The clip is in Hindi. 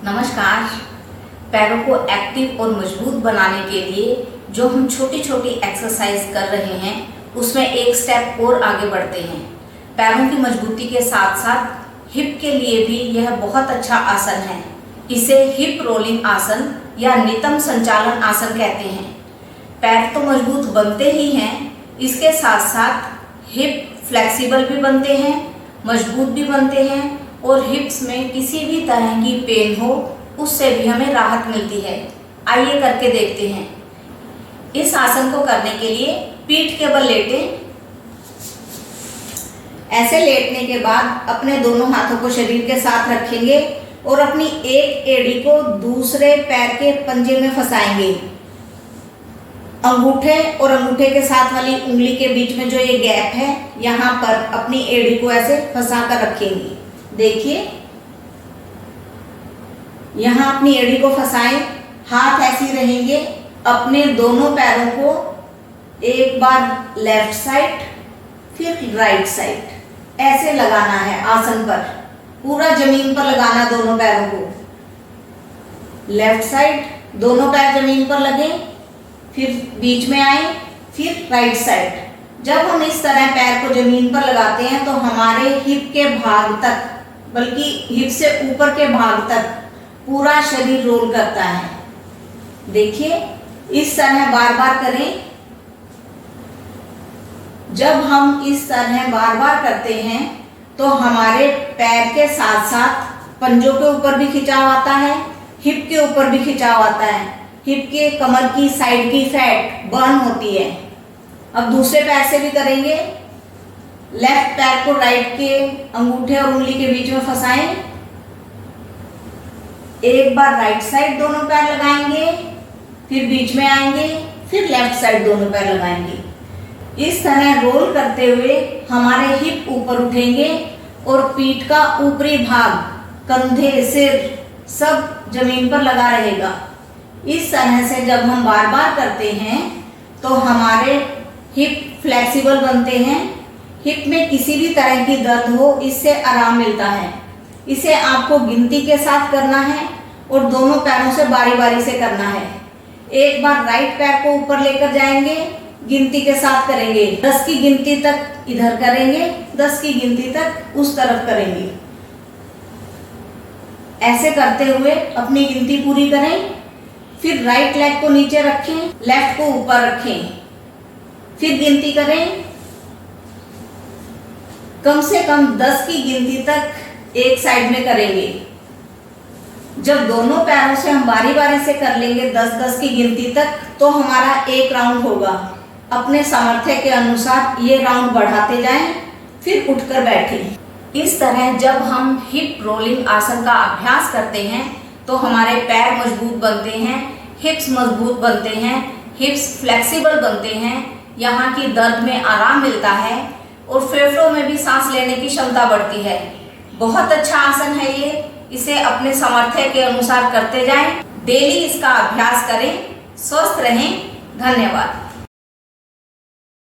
नमस्कार। पैरों को एक्टिव और मजबूत बनाने के लिए जो हम छोटी छोटी एक्सरसाइज कर रहे हैं उसमें एक स्टेप और आगे बढ़ते हैं। पैरों की मजबूती के साथ साथ हिप के लिए भी यह बहुत अच्छा आसन है। इसे हिप रोलिंग आसन या नितंब संचालन आसन कहते हैं। पैर तो मजबूत बनते ही हैं, इसके साथ साथ हिप फ्लेक्सिबल भी बनते हैं, मजबूत भी बनते हैं और हिप्स में किसी भी तरह की पेन हो उससे भी हमें राहत मिलती है। आइए करके देखते हैं। इस आसन को करने के लिए पीठ के बल लेटें। ऐसे लेटने के बाद अपने दोनों हाथों को शरीर के साथ रखेंगे और अपनी एक एड़ी को दूसरे पैर के पंजे में फंसाएंगे। अंगूठे और अंगूठे के साथ वाली उंगली के बीच में जो ये गैप है, यहाँ पर अपनी एड़ी को ऐसे फंसा कर रखेंगे। देखिए, यहाँ अपनी एड़ी को फंसाएं, हाथ ऐसे ही रहेंगे। अपने दोनों पैरों को एक बार लेफ्ट साइड फिर राइट साइड ऐसे लगाना है। आसन पर पूरा जमीन पर लगाना दोनों पैरों को। लेफ्ट साइड दोनों पैर जमीन पर लगे, फिर बीच में आए, फिर राइट साइड। जब हम इस तरह पैर को जमीन पर लगाते हैं तो हमारे हिप के भाग तक, बल्कि हिप से ऊपर के भाग तक पूरा शरीर रोल करता है। देखिए, इस तरह बार बार करें। जब हम इस तरह बार बार करते हैं तो हमारे पैर के साथ साथ पंजों के ऊपर भी खिंचाव आता है, हिप के ऊपर भी खिंचाव आता है। हिप के कमर की साइड की फैट बर्न होती है। अब दूसरे पैर से भी करेंगे। लेफ्ट पैर को राइट के अंगूठे और उंगली के बीच में फंसाएं। एक बार राइट साइड दोनों पैर लगाएंगे, फिर बीच में आएंगे, फिर लेफ्ट साइड दोनों पैर लगाएंगे। इस तरह रोल करते हुए हमारे हिप ऊपर उठेंगे और पीठ का ऊपरी भाग, कंधे, सिर सब जमीन पर लगा रहेगा। इस तरह से जब हम बार बार करते हैं तो हमारे हिप फ्लेक्सिबल बनते हैं। हिप में किसी भी तरह की दर्द हो, इससे आराम मिलता है। इसे आपको गिनती के साथ करना है और दोनों पैरों से बारी बारी से करना है। एक बार राइट पैर को ऊपर लेकर जाएंगे, गिनती के साथ करेंगे। 10 की गिनती तक इधर करेंगे, 10 की गिनती तक उस तरफ करेंगे। ऐसे करते हुए अपनी गिनती पूरी करें। फिर राइट लेग को नीचे रखें, लेफ्ट को ऊपर रखें, फिर गिनती करें। कम से कम 10 की गिनती तक एक साइड में करेंगे। जब दोनों पैरों से हम बारी बारी से कर लेंगे 10-10 की गिनती तक, तो हमारा एक राउंड होगा। अपने सामर्थ्य के अनुसार ये राउंड बढ़ाते जाएं, फिर उठकर बैठें। इस तरह जब हम हिप रोलिंग आसन का अभ्यास करते हैं तो हमारे पैर मजबूत बनते हैं, हिप्स मजबूत बनते हैं, हिप्स फ्लेक्सिबल बनते हैं, यहाँ की दर्द में आराम मिलता है और फेफड़ों में भी सांस लेने की क्षमता बढ़ती है। बहुत अच्छा आसन है ये। इसे अपने सामर्थ्य के अनुसार करते जाएं। डेली इसका अभ्यास करें। स्वस्थ रहें। धन्यवाद।